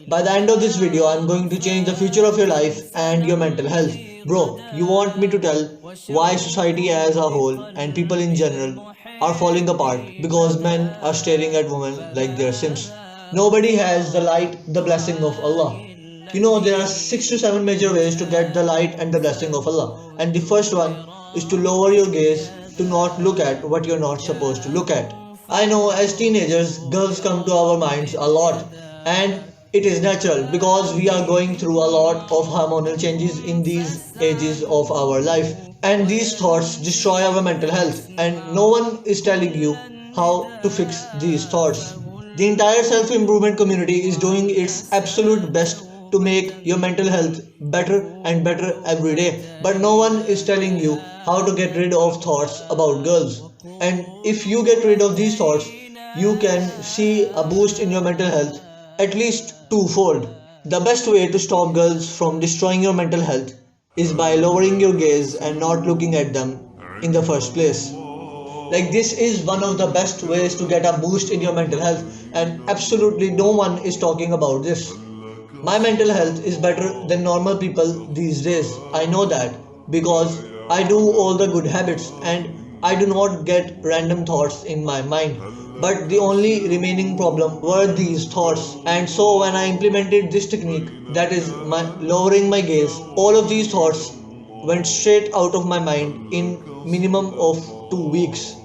By the end of this video, I'm going to change the future of your life and your mental health. Bro, you want me to tell why society as a whole and people in general are falling apart because men are staring at women like they're simps. Nobody has the light, the blessing of Allah. You know, there are 6 to 7 major ways to get the light and the blessing of Allah. And the first one is to lower your gaze to not look at what you're not supposed to look at. I know as teenagers, girls come to our minds a lot, and it is natural because we are going through a lot of hormonal changes in these ages of our life. And these thoughts destroy our mental health, and no one is telling you how to fix these thoughts. The entire self improvement community is doing its absolute best to make your mental health better and better every day, but no one is telling you how to get rid of thoughts about girls. And if you get rid of these thoughts, you can see a boost in your mental health at least twofold. The best way to stop girls from destroying your mental health is by lowering your gaze and not looking at them in the first place. Like, this is one of the best ways to get a boost in your mental health, and absolutely no one is talking about this. My mental health is better than normal people these days. I know that because I do all the good habits and I do not get random thoughts in my mind. But the only remaining problem were these thoughts. And so when I implemented this technique, that is my lowering my gaze, all of these thoughts went straight out of my mind in minimum of 2 weeks.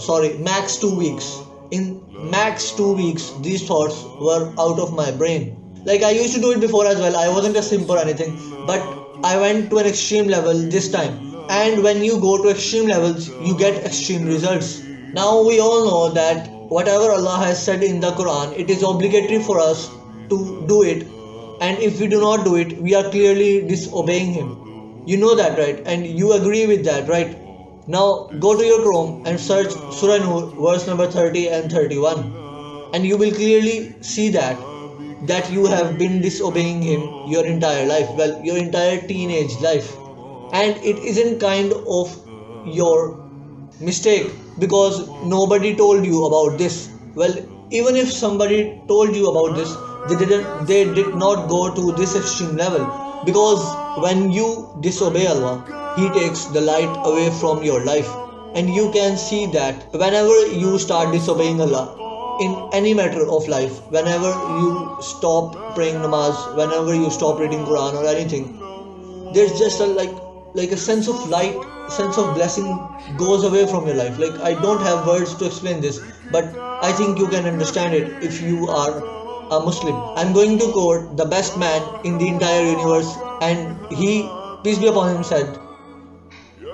Sorry, max 2 weeks. In max 2 weeks, these thoughts were out of my brain. Like, I used to do it before as well. I wasn't a simp or anything, but I went to an extreme level this time. And when you go to extreme levels, you get extreme results. Now we all know that whatever Allah has said in the Quran, it is obligatory for us to do it. And if we do not do it, we are clearly disobeying Him. You know that, right? And you agree with that, right? Now go to your Chrome and search Surah Nur verse number 30 and 31, and you will clearly see that you have been disobeying Him your entire life, well, your entire teenage life. And it isn't kind of your mistake because nobody told you about this. Well, even if somebody told you about this, they did not go to this extreme level, because when you disobey Allah, He takes the light away from your life. And you can see that whenever you start disobeying Allah in any matter of life, whenever you stop praying namaz, whenever you stop reading Quran or anything, there's just a sense of light, sense of blessing goes away from your life. Like, I don't have words to explain this, but I think you can understand it if you are a Muslim. I'm going to quote the best man in the entire universe, and he, peace be upon him, said,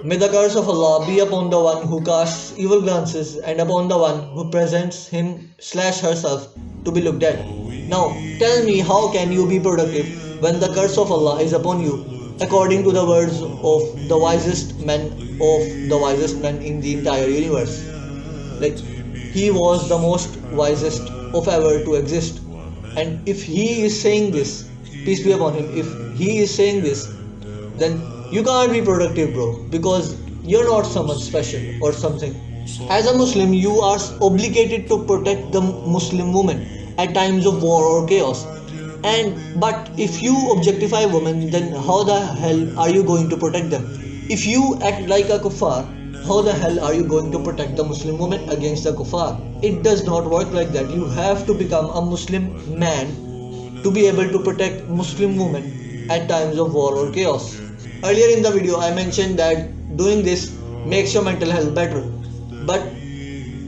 "May the curse of Allah be upon the one who casts evil glances and upon the one who presents him/herself to be looked at." Now, tell me, how can you be productive when the curse of Allah is upon you, according to the words of the wisest men in the entire universe? Like, he was the most wisest of ever to exist. And if he is saying this, peace be upon him, if he is saying this, then you can't be productive, bro, because you're not someone special or something. As a Muslim, you are obligated to protect the Muslim woman at times of war or chaos. But if you objectify women, then how the hell are you going to protect them? If you act like a kuffar, how the hell are you going to protect the Muslim woman against the kuffar? It does not work like that. You have to become a Muslim man to be able to protect Muslim women at times of war or chaos. Earlier in the video, I mentioned that doing this makes your mental health better. But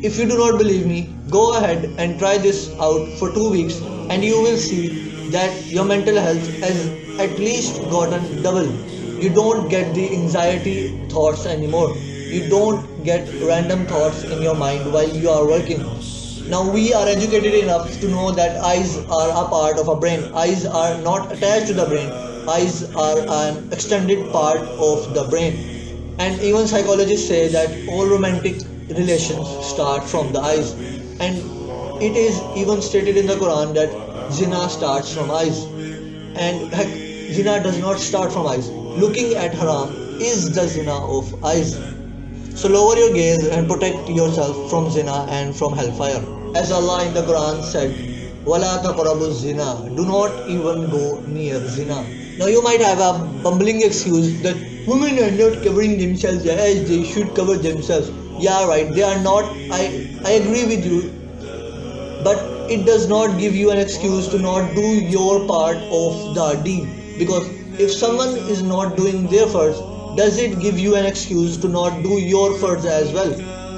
if you do not believe me, go ahead and try this out for 2 weeks, and you will see that your mental health has at least gotten double. You don't get the anxiety thoughts anymore. You don't get random thoughts in your mind while you are working. Now, we are educated enough to know that eyes are a part of our brain. Eyes are not attached to the brain. Eyes are an extended part of the brain. And even psychologists say that all romantic relations start from the eyes. And it is even stated in the Quran that zina starts from eyes. And heck, zina does not start from eyes. Looking at haram is the zina of eyes. So lower your gaze and protect yourself from zina and from hellfire. As Allah in the Quran said, وَلَا تَقْرَبُوا الزِّنَا. Do not even go near zina. Now you might have a bumbling excuse that women are not covering themselves as they should cover themselves. Yeah, right, they are not. I agree with you, but it does not give you an excuse to not do your part of the deed. Because if someone is not doing their first, does it give you an excuse to not do your first as well?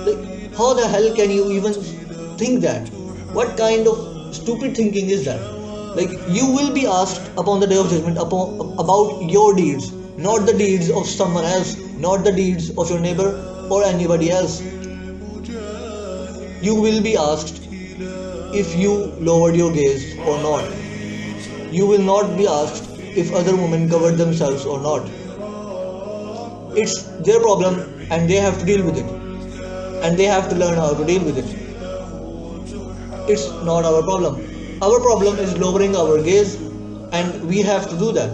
Like, how the hell can you even think that? What kind of stupid thinking is that? Like, you will be asked upon the day of judgment about your deeds, not the deeds of someone else, not the deeds of your neighbor or anybody else. You will be asked if you lowered your gaze or not. You will not be asked if other women covered themselves or not. It's their problem and they have to deal with it. And they have to learn how to deal with it. It's not our problem. Our problem is lowering our gaze, and we have to do that.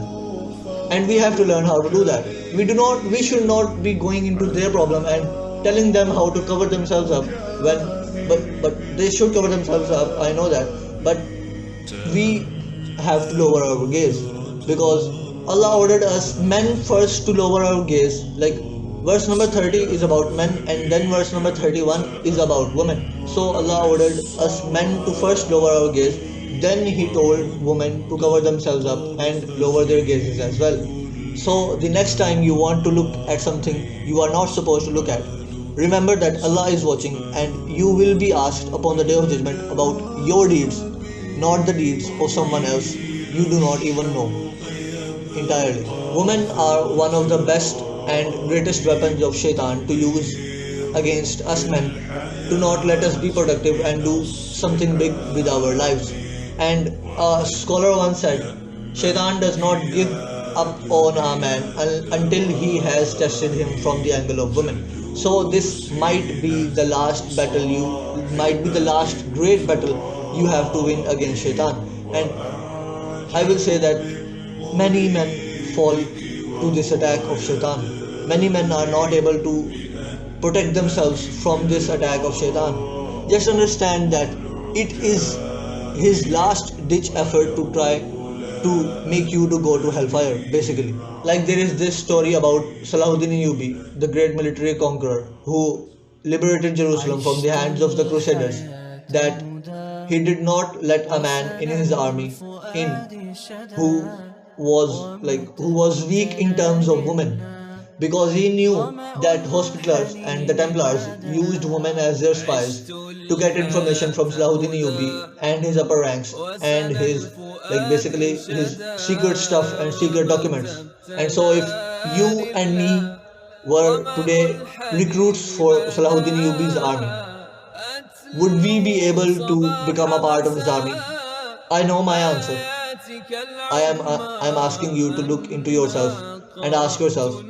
And we have to learn how to do that. We should not be going into their problem and telling them how to cover themselves up but they should cover themselves up, I know that. But we have to lower our gaze because Allah ordered us men first to lower our gaze. Like verse number 30 is about men and then verse number 31 is about women. So Allah ordered us men to first lower our gaze, then He told women to cover themselves up and lower their gazes as well. So the next time you want to look at something you are not supposed to look at, remember that Allah is watching and you will be asked upon the day of judgment about your deeds, not the deeds of someone else you do not even know entirely. Women are one of the best and greatest weapons of shaitan to use against us men to not let us be productive and do something big with our lives. And a scholar once said, Shaitan does not give up on a man until he has tested him from the angle of women. So this might be the last battle might be the last great battle you have to win against Shaitan. And I will say that many men fall to this attack of Shaitan. Many men are not able to protect themselves from this attack of Shaitan. Just understand that it is his last ditch effort to try to make you to go to hellfire, basically. Like there is this story about Salahuddin Ayyubi, the great military conqueror who liberated Jerusalem from the hands of the Crusaders, that he did not let a man in his army in who was weak in terms of women, because he knew that Hospitallers and the Templars used women as their spies to get information from Salahuddin Ayyubi and his upper ranks and his basically his secret stuff and secret documents. And so if you and me were today recruits for Salahuddin Ayyubi's army, would we be able to become a part of his army? I know my answer. I am asking you to look into yourself and ask yourself,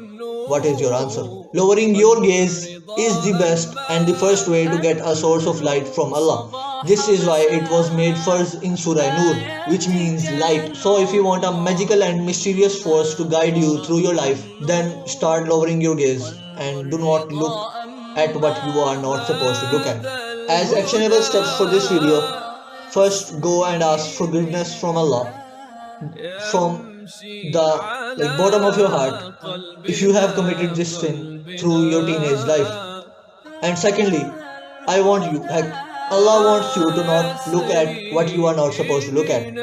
what is your answer? Lowering your gaze is the best and the first way to get a source of light from Allah. This is why it was made first in Surah Nur, which means light. So if you want a magical and mysterious force to guide you through your life, then start lowering your gaze and do not look at what you are not supposed to look at. As actionable steps for this video, first go and ask forgiveness from Allah from the bottom of your heart if you have committed this sin through your teenage life. And secondly, Allah wants you to not look at what you are not supposed to look at.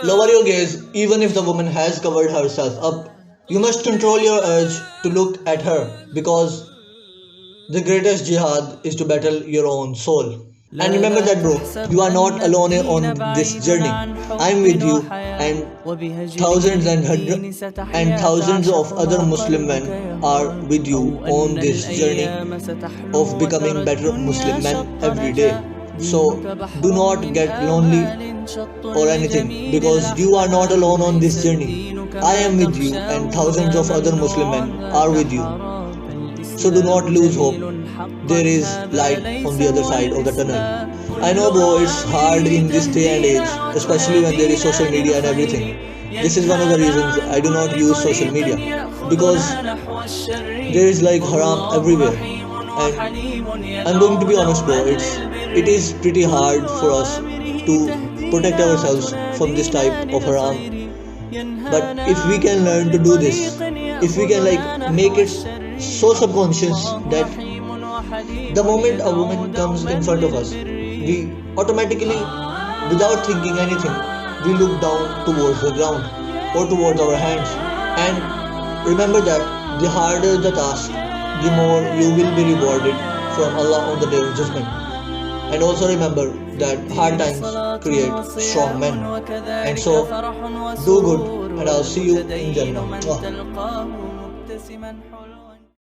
Lower your gaze even if the woman has covered herself up. You must control your urge to look at her, because the greatest jihad is to battle your own soul. And remember that, bro, you are not alone on this journey. I'm with you, and thousands of other Muslim men are with you on this journey of becoming better Muslim men every day. So do not get lonely or anything, because you are not alone on this journey. I am with you, and thousands of other Muslim men are with you. So do not lose hope. There is light on the other side of the tunnel. I know, bro, it's hard in this day and age, especially when there is social media and everything. This is one of the reasons I do not use social media, because there is haram everywhere. And I'm going to be honest, bro, it is pretty hard for us to protect ourselves from this type of haram. But if we can learn to do this, if we can like make it so subconscious that the moment a woman comes in front of us, we automatically, without thinking anything, we look down towards the ground or towards our hands. And remember that the harder the task, the more you will be rewarded from Allah on the day of judgment. And also remember that hard times create strong men. And so, do good, and I'll see you in Jannah. Mwah.